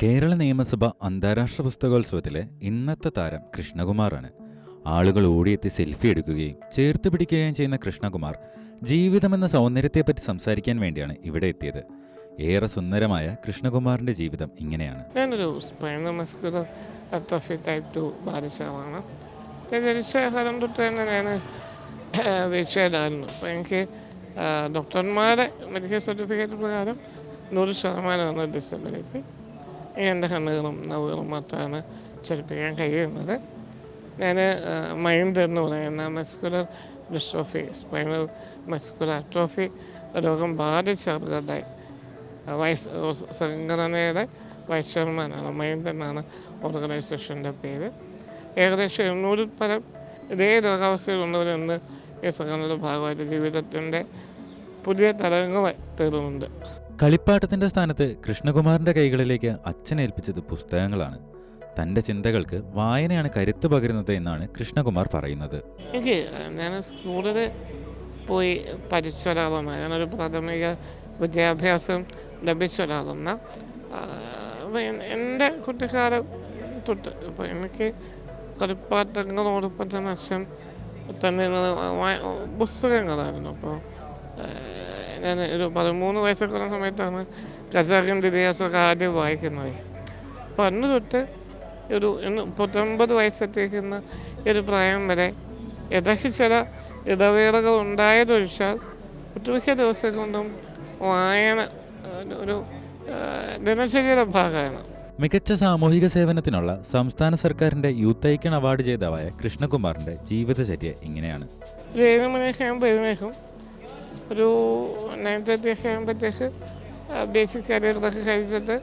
കേരള നിയമസഭ അന്താരാഷ്ട്ര പുസ്തകോത്സവത്തിലെ ഇന്നത്തെ താരം കൃഷ്ണകുമാറാണ്. ആളുകൾ ഓടിയെത്തി സെൽഫി എടുക്കുകയും ചേർത്ത് പിടിക്കുകയും ചെയ്യുന്ന കൃഷ്ണകുമാർ ജീവിതമെന്ന സൗന്ദര്യത്തെപ്പറ്റി സംസാരിക്കാൻ വേണ്ടിയാണ് ഇവിടെ എത്തിയത്. ഏറെ സുന്ദരമായ കൃഷ്ണകുമാറിന്റെ ജീവിതം ഇങ്ങനെയാണ്. ഞാനൊരു സ്പൈനൽ മസ്കുലർ അട്രോഫി ടൈപ്പ് 2 ബാധിച്ച ആളാണ്. ജനിച്ച കാലം തൊട്ട് തന്നെ ഞാൻ വീഴ്ചയിലായിരുന്നു. അപ്പോൾ എനിക്ക് ഡോക്ടർമാരുടെ മെഡിക്കൽ സർട്ടിഫിക്കറ്റ് പ്രകാരം 100% ഡിസബിലിറ്റി. എൻ്റെ കണ്ണുകളും നവുകളും മാത്രമാണ് ചലിപ്പിക്കാൻ കഴിയുന്നത്. ഞാൻ മൈൻഡ് എന്ന് പറയുന്ന muscular dystrophy, spinal muscular atrophy രോഗം ബാധിച്ച ആളുകളുടെ സംഘടനയുടെ വൈസ് ചെയർമാനാണ്. മൈൻഡ് എന്നാണ് ഓർഗനൈസേഷൻ്റെ പേര്. ഏകദേശം 800 പരം ഇതേ രോഗാവസ്ഥയിലുള്ളവരെന്ന് ഈ സംഘടനയുടെ ഭാഗമായിട്ട് ജീവിതത്തിൻ്റെ പുതിയ തലങ്ങളെ തേടുന്നുണ്ട്. കളിപ്പാട്ടത്തിന്റെ സ്ഥാനത്ത് കൃഷ്ണകുമാറിന്റെ കൈകളിലേക്ക് അച്ഛൻ ഏൽപ്പിച്ചത് പുസ്തകങ്ങളാണ്. തന്റെ ചിന്തകൾക്ക് വായനയാണ് കരുത്ത് പകരുന്നത് എന്നാണ് കൃഷ്ണകുമാർ പറയുന്നത്. ഞാൻ സ്കൂളിൽ പോയി പഠിച്ച ഒരാളാണ്. ഞാനൊരു പ്രാഥമിക വിദ്യാഭ്യാസം ലഭിച്ച ഒരാളാണ്. എൻ്റെ കുട്ടിക്കാലം തൊട്ട് ഇപ്പോൾ എനിക്ക് കളിപ്പാട്ടങ്ങളോടൊപ്പം തന്നെ അച്ഛൻ തന്നെ പുസ്തകങ്ങളായിരുന്നു. അപ്പോൾ ഞാൻ ഒരു 13 വയസ്സൊക്കെ ഉള്ള സമയത്താണ് ഖസാക്കിൻ ഇതിഹാസമൊക്കെ ആദ്യം വായിക്കുന്നത്. അപ്പോൾ അന്ന് തൊട്ട് ഒരു 39 വയസ്സെത്തിക്കുന്ന ഒരു പ്രായം വരെ ഇടയ്ക്ക് ചില ഇടവേളകൾ ഉണ്ടായതൊഴിച്ചാൽ ഒട്ടുമിക്ക ദിവസം കൊണ്ടും വായന ഒരു ദിനചര്യയുടെ ഭാഗമാണ്. മികച്ച സാമൂഹിക സേവനത്തിനുള്ള സംസ്ഥാന സർക്കാരിന്റെ യൂത്ത് ഐക്കൺ അവാർഡ് ജേതാവായ കൃഷ്ണകുമാറിന്റെ ജീവിതചര്യ ഇങ്ങനെയാണ്. ഒരു 7 മണിയൊക്കെ ആകുമ്പോൾ എഴുന്നേക്കും. ഒരു 9:30 ഒക്കെ ആകുമ്പോഴത്തേക്ക് ബേസിക് കാര്യങ്ങളൊക്കെ കഴിച്ചിട്ട്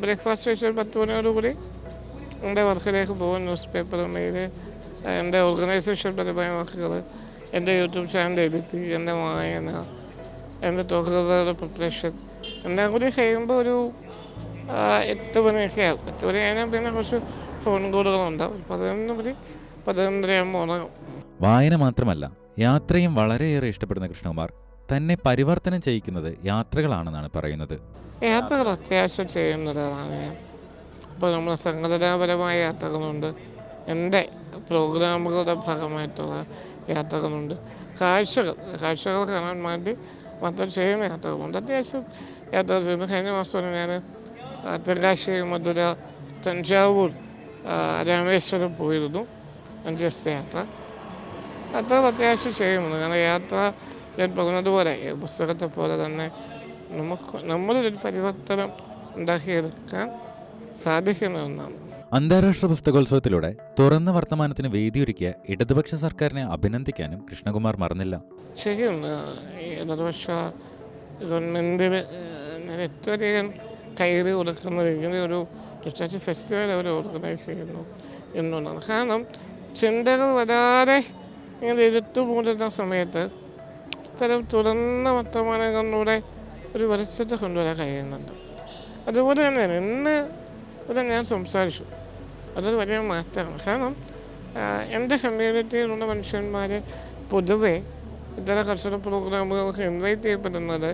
ബ്രേക്ക്ഫാസ്റ്റ് കഴിച്ചാൽ 10 മണിയോടുകൂടി എൻ്റെ വർക്കിലേക്ക് പോകും. ന്യൂസ് പേപ്പർ, മെയിൽ, എൻ്റെ ഓർഗനൈസേഷൻ പരമായ വർക്കുകൾ, എൻ്റെ യൂട്യൂബ് ചാനൽ എഡിറ്റ്, എൻ്റെ വായന, എൻ്റെ ടോക്കുകളുടെ പ്രിപ്പറേഷൻ എല്ലാം കൂടി കഴിയുമ്പോൾ ഒരു 8 മണിയൊക്കെ ആകും. 8 മണി കഴിഞ്ഞാൽ പിന്നെ കുറച്ച് ഫോൺ കോളുകളുണ്ടാവും. 11 മണി 11:30 ആകുമ്പോൾ ഉണങ്ങും. വായന മാത്രമല്ല, യാത്രയും വളരെയേറെ ഇഷ്ടപ്പെടുന്ന കൃഷ്ണകുമാർ തന്നെ പരിവർത്തനം ചെയ്യിക്കുന്നത് യാത്രകളാണെന്നാണ് പറയുന്നത്. യാത്രകൾ അത്യാവശ്യം ചെയ്യുന്നതാണ് ഞാൻ. ഇപ്പോൾ നമ്മൾ സംഘടനാപരമായ യാത്രകളുണ്ട്, എൻ്റെ പ്രോഗ്രാമുകളുടെ ഭാഗമായിട്ടുള്ള യാത്രകളുണ്ട്, കാഴ്ചകൾ കാണാൻ വേണ്ടി മാത്രം ചെയ്യുന്ന യാത്രകളുണ്ട്. അത്യാവശ്യം യാത്രകൾ ചെയ്യുന്നു. കഴിഞ്ഞ മാസം ഞാൻ തെങ്കാശി, മധുര, തഞ്ചാവൂർ, രാമേശ്വരം പോയിരുന്നു. 5 ദിവസത്തെ യാത്ര. അത്യാവശ്യം ചെയ്യുന്നുണ്ട്. കാരണം യാത്ര ഞാൻ പറഞ്ഞതുപോലെ പുസ്തകത്തെ പോലെ തന്നെ നമ്മളൊരു പരിവർത്തനം ഉണ്ടാക്കിയെടുക്കാൻ സാധിക്കുന്ന ഒന്നാണ്. അന്താരാഷ്ട്ര പുസ്തകോത്സവത്തിലൂടെ തുറന്ന വർത്തമാനത്തിന് വേദിയൊരുക്കിയ ഇടതുപക്ഷ സർക്കാരിനെ അഭിനന്ദിക്കാനും കൃഷ്ണകുമാർ മറന്നില്ല. ശരിക്കും ഇടതുപക്ഷ ഗവൺമെൻറ്റിന് ഞാൻ ഏറ്റവും അധികം കയറി കൊടുക്കുന്നത് ഇങ്ങനെ ഒരു റിസർച്ച് ഫെസ്റ്റിവൽ അവർ ഓർഗനൈസ് ചെയ്യുന്നു എന്നുള്ളതാണ്. കാരണം ചിന്തകൾ വരാതെ ഇങ്ങനെ എഴുത്തുമൂടുന്ന സമയത്ത് ഇത്തരം തുറന്ന വർത്തമാനങ്ങളിലൂടെ ഒരു വെളിച്ചത്തെ കൊണ്ടുവരാൻ കഴിയുന്നുണ്ട്. അതുപോലെ തന്നെയാണ് ഇന്ന് ഇവിടെ ഞാൻ സംസാരിച്ചു. അതൊരു വലിയ മാറ്റമാണ്. കാരണം എൻ്റെ കമ്മ്യൂണിറ്റിയിലുള്ള മനുഷ്യന്മാർ പൊതുവെ ഇത്തരം കർഷക പ്രോഗ്രാമുകൾക്ക് ഇൻവൈറ്റ് ചെയ്യപ്പെടുന്നത്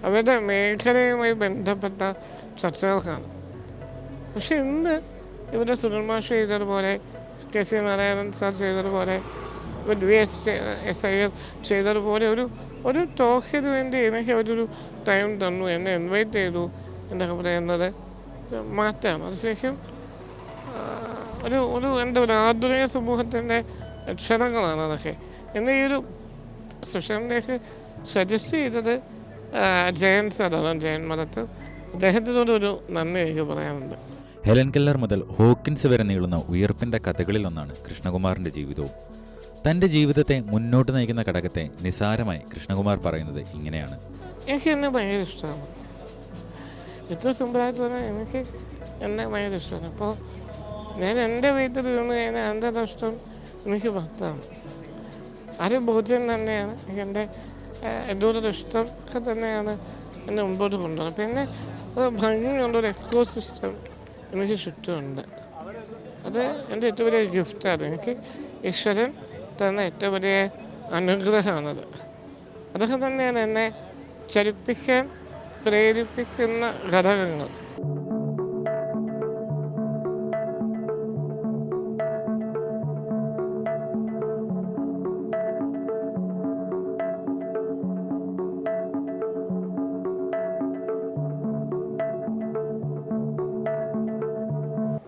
അവരുടെ മേഖലയുമായി ബന്ധപ്പെട്ട ചർച്ചകൾക്കാണ്. പക്ഷെ ഇന്ന് ഇവിടെ സുനിൽ മാഷ് ചെയ്തതുപോലെ, KC നാരായണൻ സാർ ചെയ്തതുപോലെ, SIR ചെയ്തതുപോലെ ഒരു ടോക്കിന് വേണ്ടി എനിക്ക് അവരൊരു ടൈം തന്നു, എന്നെ ഇൻവൈറ്റ് ചെയ്തു എന്നൊക്കെ പറയുന്നത് മാറ്റമാണ്. അത് ശരിക്കും ഒരു എന്താ പറയുക, ആധുനിക സമൂഹത്തിൻ്റെ ലക്ഷണങ്ങളാണ് അതൊക്കെ. എന്നെ ഈ ഒരു സെഷനിലേക്ക് സജസ്റ്റ് ചെയ്തത് ജയൻ സാറാണ്, ജയൻ മഠത്തിൽ. അദ്ദേഹത്തിനോടൊരു നന്ദി എനിക്ക് പറയാനുണ്ട്. ഹെലൻ കെല്ലർ മുതൽ ഹോക്കിൻസ് വരെ നീളുന്ന ഉയർപ്പിന്റെ കഥകളിലൊന്നാണ് കൃഷ്ണകുമാറിന്റെ ജീവിതവും. തന്റെ ജീവിതത്തെ മുന്നോട്ട് നയിക്കുന്ന ഘടകത്തെ നിസാരമായി കൃഷ്ണകുമാർ പറയുന്നത് ഇങ്ങനെയാണ്. എനിക്ക് എന്നെ ഭയങ്കര ഇഷ്ടമാണ്. ഇത്ര സിമ്പിളായിട്ട് തന്നെ എനിക്ക് എന്നെ ഭയങ്കര ഇഷ്ടമാണ്. അപ്പോൾ ഞാൻ എൻ്റെ വീട്ടിൽ നിന്ന് കഴിഞ്ഞാൽ എൻ്റെ ഇഷ്ടം എനിക്ക് ഭക്തമാണ്. ഒരു ബോധ്യം തന്നെയാണ് എൻ്റെ എന്നോടൊരു ഇഷ്ടം ഒക്കെ തന്നെയാണ് എന്നെ മുമ്പോട്ട് കൊണ്ടുപോകുന്നത്. പിന്നെ അത് ഭംഗിയുള്ളൊരു എക്കോ സിസ്റ്റം എനിക്ക് ചുറ്റുമുണ്ട്. അത് എൻ്റെ ഏറ്റവും വലിയ ഗിഫ്റ്റാണ്. എനിക്ക് ഈശ്വരൻ തന്ന ഏറ്റവും വലിയ അനുഗ്രഹമാണത്. അതൊക്കെ തന്നെയാണ് എന്നെ ചലിപ്പിക്കാൻ പ്രേരിപ്പിക്കുന്ന ഘടകങ്ങൾ.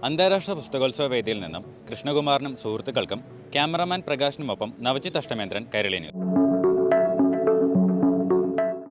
അന്താരാഷ്ട്ര പുസ്തകോത്സവ വേദിയിൽ നിന്നും കൃഷ്ണകുമാറിനും സുഹൃത്തുക്കൾക്കും ക്യാമറാമാൻ പ്രകാശിനുമൊപ്പം നവജിത്ത് അഷ്ടമേന്ദ്രൻ, കൈരളി ന്യൂസ്.